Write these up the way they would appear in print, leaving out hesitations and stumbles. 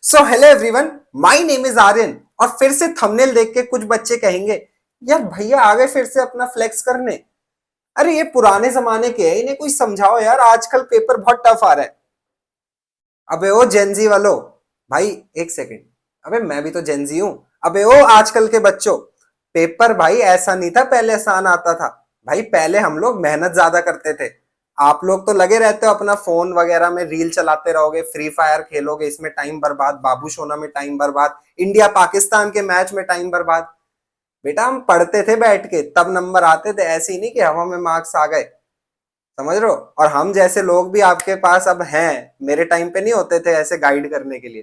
So hello everyone, my name is Aryan. और फिर से थंबनेल देख के कुछ बच्चे कहेंगे, यार भैया आ गए फिर से अपना फ्लेक्स करने। अरे ये पुराने जमाने के हैं, इन्हें कोई समझाओ यार, आजकल पेपर बहुत टफ आ रहा है। अबे ओ जेनजी वालों, भाई एक सेकंड। अबे मैं भी तो जेनजी हूं। अबे ओ आजकल के बच्चों, पेपर भाई ऐसा नहीं था पहले आसान आता था। भाई पहले हम लोग मेहनत ज्यादा करते थे। आप लोग तो लगे रहते हो अपना फोन वगैरह में रील चलाते रहोगे, फ्री फायर खेलोगे, इसमें टाइम बर्बाद, बाबू सोना में टाइम बर्बाद, इंडिया पाकिस्तान के मैच में टाइम बर्बाद। बेटा हम पढ़ते थे बैठ के, तब नंबर आते थे, ऐसे ही नहीं कि हवा में मार्क्स आ गए। समझ रहे हो? और हम जैसे लोग भी आपके पास अब हैं, मेरे टाइम पे नहीं होते थे ऐसे गाइड करने के लिए।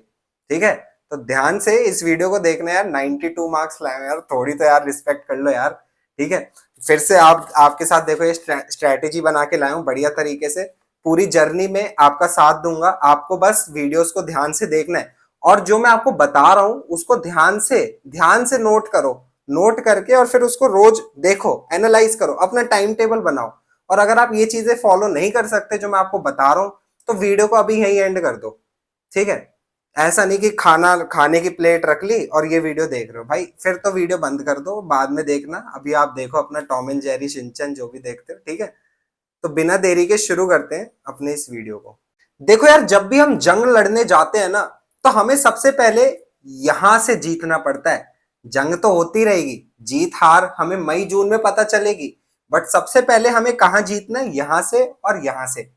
ठीक है, तो ध्यान से इस वीडियो को देखना यार। 92 मार्क्स लाए यार, थोड़ी तो यार रिस्पेक्ट कर लो यार। ठीक है, फिर से आप आपके साथ देखो, ये स्ट्रैटेजी बना के लाया हूं बढ़िया तरीके से। पूरी जर्नी में आपका साथ दूंगा, आपको बस वीडियोस को ध्यान से देखना है। और जो मैं आपको बता रहा हूं उसको ध्यान से नोट करो। नोट करके और फिर उसको रोज देखो, एनालाइज करो, अपना टाइम टेबल बनाओ। और अगर आप ये चीजें फॉलो नहीं कर सकते जो मैं आपको बता रहा हूं, तो वीडियो को अभी यहीं एंड कर दो। ठीक है, ऐसा नहीं कि खाना खाने की प्लेट रख ली और ये वीडियो देख रहे हो। भाई फिर तो वीडियो बंद कर दो, बाद में देखना। अभी आप देखो अपना टॉम एंड जेरी, शिनचैन, जो भी देखते हो। ठीक है, तो बिना देरी के शुरू करते हैं अपने इस वीडियो को। देखो यार, जब भी हम जंग लड़ने जाते हैं ना, तो हमें सबसे पहले यहां से जीतना पड़ता है। जंग तो होती रहेगी, जीत हार हमें मई जून में पता चलेगी, बट सबसे पहले हमें कहां जीतना है? यहां से और यहां से,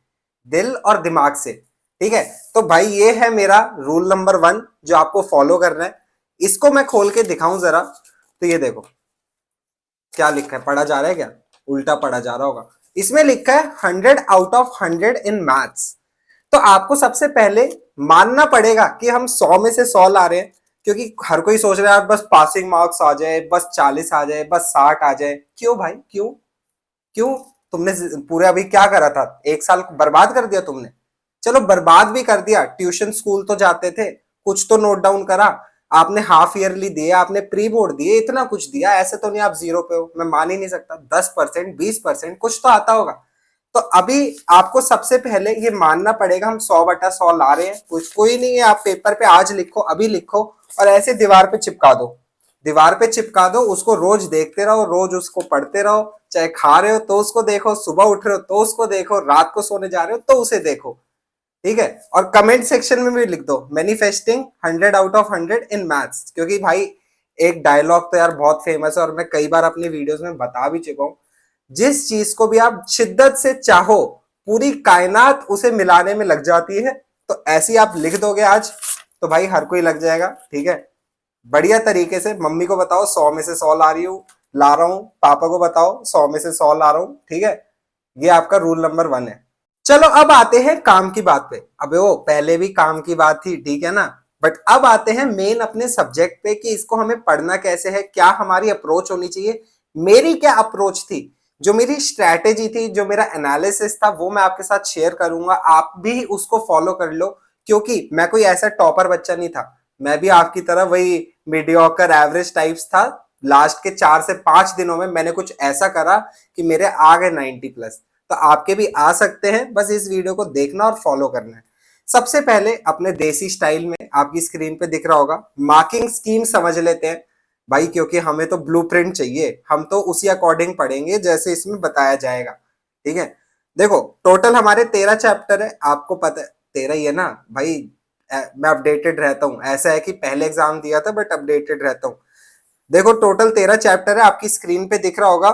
दिल और दिमाग से। ठीक है, तो भाई ये है मेरा रूल नंबर 1 जो आपको फॉलो करना है। इसको मैं खोल के दिखाऊं जरा, तो ये देखो क्या लिखा है। पढ़ा जा रहा है क्या? उल्टा पढ़ा जा रहा होगा। इसमें लिखा है 100 आउट ऑफ 100 इन मैथ्स। तो आपको सबसे पहले मानना पड़ेगा कि हम 100 में से 100 ला रहे हैं। क्योंकि हर कोई सोच रहा है बस पासिंग मार्क्स आ जाए, बस 40 आ जाए, बस 60 आ जाए। क्यों भाई, क्यों? क्यों? तुमने पूरे अभी क्या करा था? एक साल बर्बाद कर दिया तुमने। चलो बर्बाद भी कर दिया, ट्यूशन स्कूल तो जाते थे, कुछ तो नोट डाउन करा। आपने हाफ ईयरली दिए, आपने प्री बोर्ड दिए, इतना कुछ दिया। ऐसे तो नहीं आप जीरो पे हो, मैं मान ही नहीं सकता। 10%, 20% कुछ तो आता होगा। तो अभी आपको सबसे पहले ये मानना पड़ेगा हम 100/100 ला रहे हैं। कुछ कोई नहीं है, आप पेपर पे आज लिखो, अभी लिखो, और ऐसे दीवार पे चिपका दो। दीवार पे चिपका दो, उसको रोज देखते रहो, रोज उसको पढ़ते रहो। चाहे खा रहे हो तो उसको देखो, सुबह उठ रहे हो तो उसको देखो, रात को सोने जा रहे हो तो उसे देखो। ठीक है, और कमेंट सेक्शन में भी लिख दो manifesting 100 out of 100 in maths. क्योंकि भाई एक डायलॉग तो यार बहुत फेमस है, और मैं कई बार अपनी वीडियोस में बता भी चुका हूं। जिस चीज को भी आप शिद्दत से चाहो, पूरी कायनात उसे मिलाने में लग जाती है। तो ऐसी आप लिख दोगे आज, तो भाई हर कोई लग जाएगा। ठीक है, बढ़िया तरीके से मम्मी को बताओ 100 में से 100 ला रहा हूं, पापा को बताओ 100 में से 100 ला रहा हूं। ठीक है, ये आपका रूल नंबर 1 है। चलो अब आते हैं काम की बात पे। अबे वो पहले भी काम की बात थी, ठीक है ना? बट अब आते हैं मेन अपने सब्जेक्ट पे कि इसको हमें पढ़ना कैसे है, क्या हमारी अप्रोच होनी चाहिए। मेरी क्या अप्रोच थी, जो मेरी स्ट्रैटेजी थी, जो मेरा एनालिसिस था, वो मैं आपके साथ शेयर करूंगा। आप भी उसको फॉलो कर लो। क्योंकि मैं कोई ऐसा टॉपर बच्चा नहीं था, मैं भी आपकी तरह वही मीडियोकर एवरेज टाइप्स था। लास्ट के 4 से 5 दिनों में मैंने कुछ ऐसा करा कि मेरे आ गए 90+। तो आपके भी आ सकते हैं, बस इस वीडियो को देखना और फॉलो करना है। सबसे पहले अपने देसी स्टाइल में, आपकी स्क्रीन पे दिख रहा होगा, मार्किंग स्कीम समझ लेते हैं भाई। क्योंकि हमें तो ब्लूप्रिंट चाहिए, हम तो उसी अकॉर्डिंग पढ़ेंगे जैसे इसमें बताया जाएगा। ठीक है, देखो टोटल हमारे 13 चैप्टर है, आपको पता है 13 ही है ना भाई। मैं अपडेटेड रहता हूँ, ऐसा है कि पहले एग्जाम दिया था बट अपडेटेड रहता हूँ। देखो टोटल 13 चैप्टर है, आपकी स्क्रीन पे दिख रहा होगा।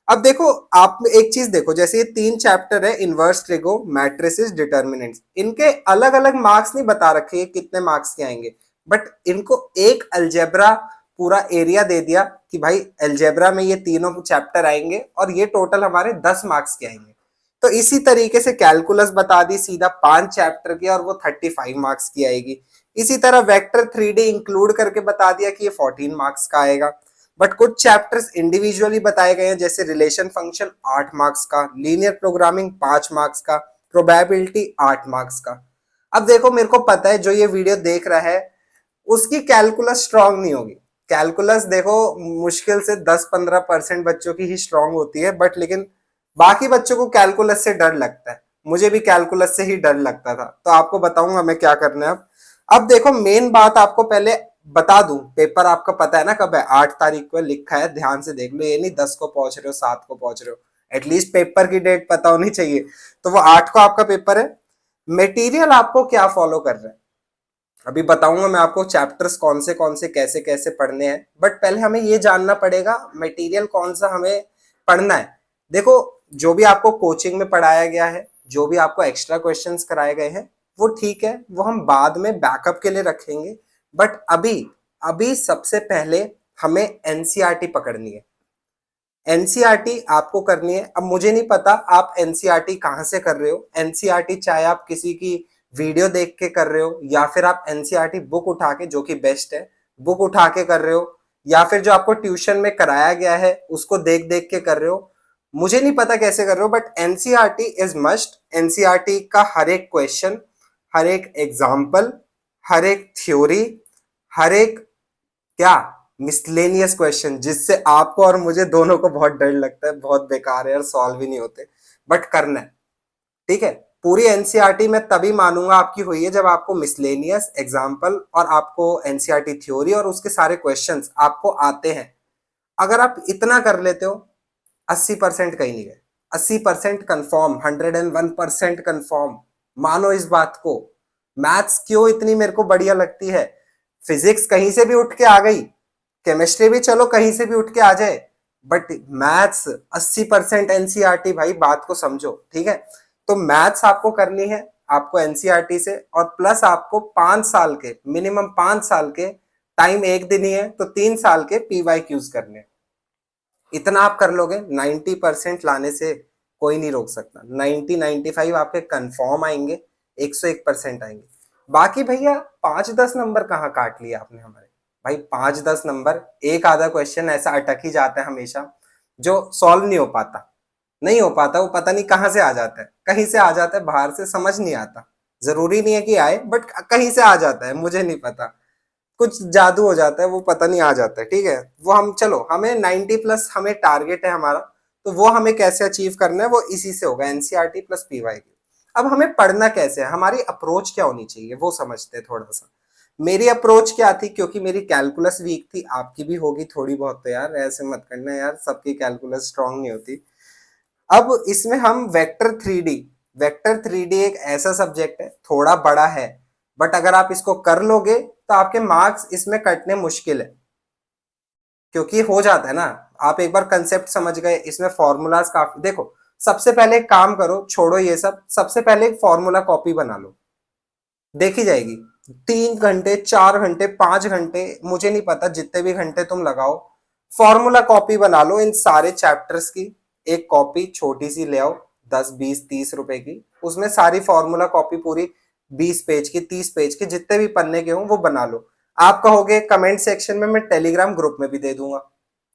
अब देखो, आप एक चीज देखो, जैसे ये 3 चैप्टर है, इनवर्स ट्रिगो, मैट्रिसेस, डिटर्मिनेंट्स, इनके अलग अलग मार्क्स नहीं बता रखे कितने मार्क्स के आएंगे। बट इनको एक अलजेब्रा पूरा एरिया दे दिया कि भाई अलजेब्रा में ये तीनों चैप्टर आएंगे और ये टोटल हमारे 10 मार्क्स के आएंगे। तो इसी तरीके से कैलकुलस बता दी सीधा 5 चैप्टर की, और वो 35 मार्क्स की आएगी। इसी तरह वेक्टर 3D इंक्लूड करके बता दिया कि ये 14 मार्क्स का आएगा। बट कुछ चैप्टर्स इंडिविजुअली बताए गए हैं, जैसे रिलेशन फंक्शन 8 मार्क्स का, लीनियर प्रोग्रामिंग 5 मार्क्स का, प्रोबेबिलिटी 8 मार्क्स का। अब देखो, मेरे को पता है जो ये वीडियो देख रहा है उसकी कैलकुलस स्ट्रांग नहीं होगी। कैलकुलस देखो मुश्किल से 10-15% बच्चों की ही स्ट्रांग होती है, बट लेकिन बाकी बच्चों को कैलकुलस से डर लगता है। मुझे भी कैलकुलस से ही डर लगता था। तो आपको बताऊंगा मैं क्या करना है अब। अब देखो मेन बात आपको पहले बता दूं, पेपर आपका पता है ना कब है, 8 तारीख को लिखा है, ध्यान से देख लो, ये नहीं 10 को पहुंच रहे हो 7 को पहुंच रहे हो, एटलीस्ट पेपर की डेट पता होनी चाहिए। तो वो 8 को आपका पेपर है। मटेरियल आपको क्या फॉलो कर रहे हैं अभी बताऊंगा मैं आपको, चैप्टर्स कौन से कैसे कैसे पढ़ने हैं, बट पहले हमें ये जानना पड़ेगा मटेरियल कौन सा हमें पढ़ना है। देखो जो भी आपको कोचिंग में पढ़ाया गया है, जो भी आपको एक्स्ट्रा क्वेश्चंस कराए गए हैं, वो ठीक है, वो हम बाद में बैकअप के लिए रखेंगे। बट अभी अभी सबसे पहले हमें एनसीईआरटी पकड़नी है। एनसीईआरटी आपको करनी है। अब मुझे नहीं पता आप एनसीईआरटी कहाँ से कर रहे हो, एनसीईआरटी चाहे आप किसी की वीडियो देख के कर रहे हो, या फिर आप एनसीईआरटी बुक उठा के, जो कि बेस्ट है, बुक उठा के कर रहे हो, या फिर जो आपको ट्यूशन में कराया गया है उसको देख देख के कर रहे हो। मुझे नहीं पता कैसे कर रहे हो, but NCERT is must. NCERT का हर एक क्वेश्चन, हर एक एग्जाम्पल, हर एक थ्योरी, हर एक क्या मिसलेनियस क्वेश्चन, जिससे आपको और मुझे दोनों को बहुत डर लगता है, बहुत बेकार है यार, सॉल्व ही नहीं होते, बट करना है। ठीक है, पूरी एनसीईआरटी में तभी मानूंगा आपकी हुई है जब आपको मिसलेनियस एग्जाम्पल और आपको एनसीईआरटी थ्योरी और उसके सारे क्वेश्चंस आपको आते हैं। अगर आप इतना कर लेते हो, 80% कहीं नहीं गए, 80% कंफर्म, 101% कंफर्म। मानो इस बात को। मैथ्स क्यों इतनी मेरे को बढ़िया लगती है, फिजिक्स कहीं से भी उठ के आ गई, केमिस्ट्री भी चलो कहीं से भी उठ के आ जाए, बट मैथ्स 80% एनसीईआरटी भाई, बात को समझो। ठीक है, तो मैथ्स आपको करनी है, आपको एनसीईआरटी से, और प्लस आपको 5 साल के, मिनिमम 5 साल के, टाइम एक दिन ही है तो 3 साल के पीवाईक्यूज करने। इतना आप कर लोगे, 90% लाने से कोई नहीं रोक सकता। 90-95 आपके कंफर्म आएंगे, 101% आएंगे। बाकी भैया 5-10 नंबर कहाँ काट लिए आपने हमारे भाई, 5-10 नंबर, एक आधा क्वेश्चन ऐसा अटक ही जाता है हमेशा, जो सॉल्व नहीं हो पाता, नहीं हो पाता, वो पता नहीं कहाँ से आ जाता है, कहीं से आ जाता है, बाहर से समझ नहीं आता। जरूरी नहीं है कि आए, बट कहीं से आ जाता है, मुझे नहीं पता, कुछ जादू हो जाता है, वो पता नहीं आ जाता है। ठीक है, वो हम चलो, हमें 90+ हमें टारगेट है हमारा, तो वो हमें कैसे अचीव करना है, वो इसी से होगा, एनसीईआरटी प्लस पीवाईक्यू। अब हमें पढ़ना कैसे है, हमारी अप्रोच क्या होनी चाहिए, वो समझते हैं थोड़ा सा। मेरी अप्रोच क्या थी, क्योंकि मेरी कैलकुलस वीक थी, आपकी भी होगी थोड़ी बहुत, तो यार ऐसे मत करना यार, सबकी कैलकुलस स्ट्रांग नहीं होती। अब इसमें हम वेक्टर थ्री डी एक ऐसा सब्जेक्ट है, थोड़ा बड़ा है, बट अगर आप इसको कर लोगे तो आपके मार्क्स इसमें कटने मुश्किल है, क्योंकि हो जाता है ना, आप एक बार कंसेप्ट समझ गए, इसमें फॉर्मूलाज काफी, देखो सबसे पहले एक काम करो, छोड़ो ये सब, सबसे पहले एक फॉर्मूला कॉपी बना लो, देखी जाएगी। 3 घंटे, 4 घंटे, 5 घंटे, मुझे नहीं पता, जितने भी घंटे तुम लगाओ, फॉर्मूला कॉपी बना लो इन सारे चैप्टर्स की। एक कॉपी छोटी सी ले आओ, 10, 20, 30 रुपए की, उसमें सारी फॉर्मूला कॉपी पूरी 20 पेज की, 30 पेज की, जितने भी पन्ने के हों वो बना लो। आप कहोगे कमेंट सेक्शन में, मैं टेलीग्राम ग्रुप में भी दे दूंगा।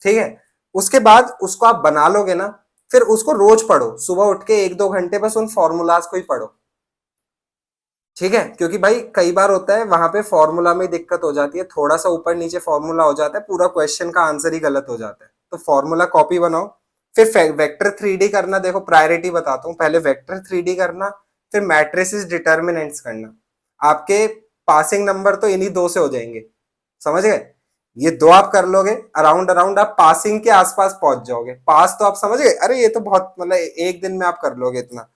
ठीक है, उसके बाद उसको आप बना लोगे ना, फिर उसको रोज पढ़ो, सुबह उठ के 1-2 घंटे बस उन फॉर्मूलाज को ही पढ़ो। ठीक है, क्योंकि भाई कई बार होता है वहां पे फॉर्मूला में दिक्कत हो जाती है, थोड़ा सा ऊपर नीचे फॉर्मूला हो जाता है, पूरा क्वेश्चन का आंसर ही गलत हो जाता है, तो फॉर्मूला कॉपी बनाओ। फिर वेक्टर थ्री डी करना, देखो प्रायोरिटी बताता हूँ, पहले वेक्टर थ्री डी करना, फिर मैट्रिसेस डिटर्मिनेंट्स करना। आपके पासिंग नंबर तो इन्हीं दो से हो जाएंगे, समझ गए, ये दो आप कर लोगे, अराउंड अराउंड आप पासिंग के आसपास पहुंच जाओगे, पास तो आप समझ गए, अरे ये तो बहुत, मतलब एक दिन में आप कर लोगे इतना।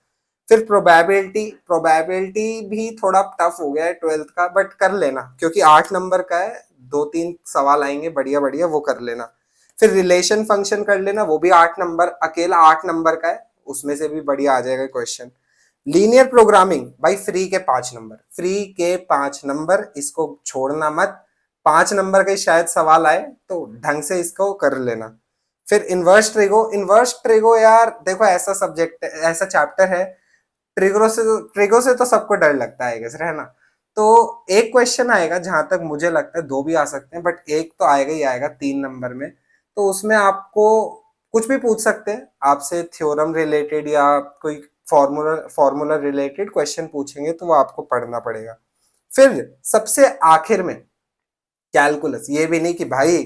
फिर प्रोबेबिलिटी, प्रोबेबिलिटी भी थोड़ा टफ हो गया है 12th का, बट कर लेना, क्योंकि 8 नंबर का है, 2-3 सवाल आएंगे बढ़िया बढ़िया, वो कर लेना। फिर रिलेशन फंक्शन कर लेना, वो भी 8 नंबर, अकेला 8 नंबर का है, उसमें से भी बढ़िया आ जाएगा क्वेश्चन। लीनियर प्रोग्रामिंग भाई, फ्री के 5 नंबर, फ्री के 5 नंबर, इसको छोड़ना मत, 5 नंबर के शायद सवाल आए, तो ढंग से इसको कर लेना। फिर इन्वर्स ट्रिगो यार देखो, ऐसा सब्जेक्ट, ऐसा चैप्टर है, ट्रिगो से तो सबको डर लगता है है ना। तो एक क्वेश्चन आएगा, जहां तक मुझे लगता है 2 भी आ सकते हैं, बट एक तो आएगा ही आएगा 3 नंबर में, तो उसमें आपको कुछ भी पूछ सकते हैं, आपसे थ्योरम रिलेटेड या कोई फॉर्मूला फॉर्मूला रिलेटेड क्वेश्चन पूछेंगे, तो वो आपको पढ़ना पड़ेगा। फिर सबसे आखिर में कैलकुलस, ये भी नहीं कि भाई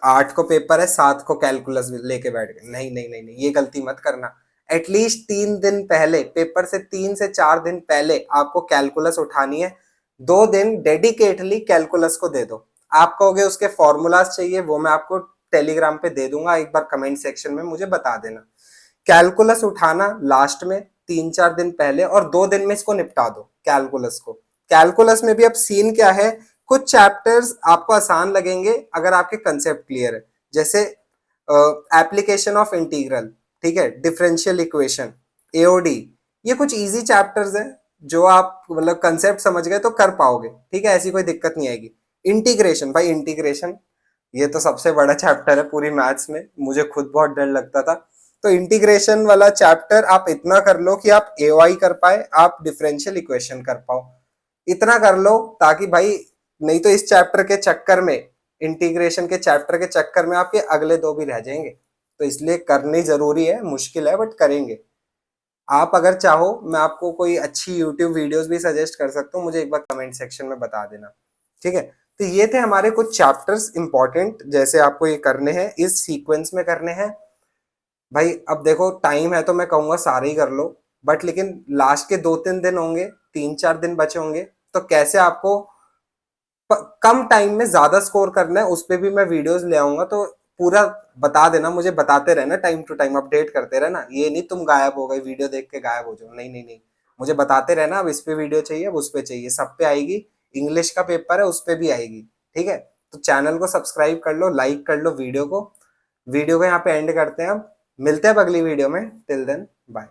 8 को पेपर है, 7 को कैलकुलस लेके बैठ गए, नहीं नहीं नहीं नहीं, ये गलती मत करना। एटलीस्ट 3 दिन पहले, पेपर से 3 से 4 दिन पहले आपको कैलकुलस उठानी है, 2 दिन डेडिकेटली कैलकुलस को दे दो। आप कहोगे उसके फॉर्मूलाज चाहिए, वो मैं आपको टेलीग्राम पे दे दूंगा, एक बार कमेंट सेक्शन में मुझे बता देना। कैलकुलस उठाना लास्ट में 3-4 दिन पहले, और 2 दिन में इसको निपटा दो कैलकुलस को। कैलकुलस में भी अब सीन क्या है, कुछ चैप्टर्स आपको आसान लगेंगे अगर आपके कंसेप्ट क्लियर है, जैसे एप्लीकेशन ऑफ इंटीग्रल, ठीक है, डिफरेंशियल इक्वेशन, एओडी, ये कुछ इजी चैप्टर्स हैं जो आप मतलब कंसेप्ट समझ गए तो कर पाओगे, ठीक है, ऐसी कोई दिक्कत नहीं आएगी। इंटीग्रेशन, भाई इंटीग्रेशन ये तो सबसे बड़ा चैप्टर है पूरी मैथ्स में, मुझे खुद बहुत डर लगता था। तो इंटीग्रेशन वाला चैप्टर आप इतना कर लो कि आप एओआई कर पाए, आप डिफरेंशियल इक्वेशन कर पाओ, इतना कर लो, ताकि भाई नहीं तो इस चैप्टर के चक्कर में, इंटीग्रेशन के चैप्टर के चक्कर में आपके अगले 2 भी रह जाएंगे। तो इसलिए करनी जरूरी है, मुश्किल है बट करेंगे। आप अगर चाहो मैं आपको कोई अच्छी यूट्यूब वीडियोस भी सजेस्ट कर सकता हूँ, मुझे एक बार कमेंट सेक्शन में बता देना, ठीक है। तो ये थे हमारे कुछ चैप्टर्स इंपॉर्टेंट, जैसे आपको ये करने हैं, इस सीक्वेंस में करने हैं। भाई अब देखो टाइम है तो मैं कहूंगा सारे ही कर लो, बट लेकिन लास्ट के 2-3 दिन होंगे, 3-4 दिन बचे होंगे, तो कैसे आपको कम टाइम में ज्यादा स्कोर करना है उस पर भी मैं वीडियोस ले आऊंगा। तो पूरा बता देना मुझे, बताते रहना, टाइम टू टाइम अपडेट करते रहना। ये नहीं तुम गायब हो गए, वीडियो देख के गायब हो जाओ, नहीं नहीं नहीं, मुझे बताते रहना, अब इस पे वीडियो चाहिए, अब उस पे चाहिए, सब पे आएगी। इंग्लिश का पेपर है उस पे भी आएगी, ठीक है। तो चैनल को सब्सक्राइब कर लो, लाइक कर लो वीडियो को। वीडियो को यहाँ पे एंड करते हैं, अब मिलते हैं अगली वीडियो में, टिल देन बाय।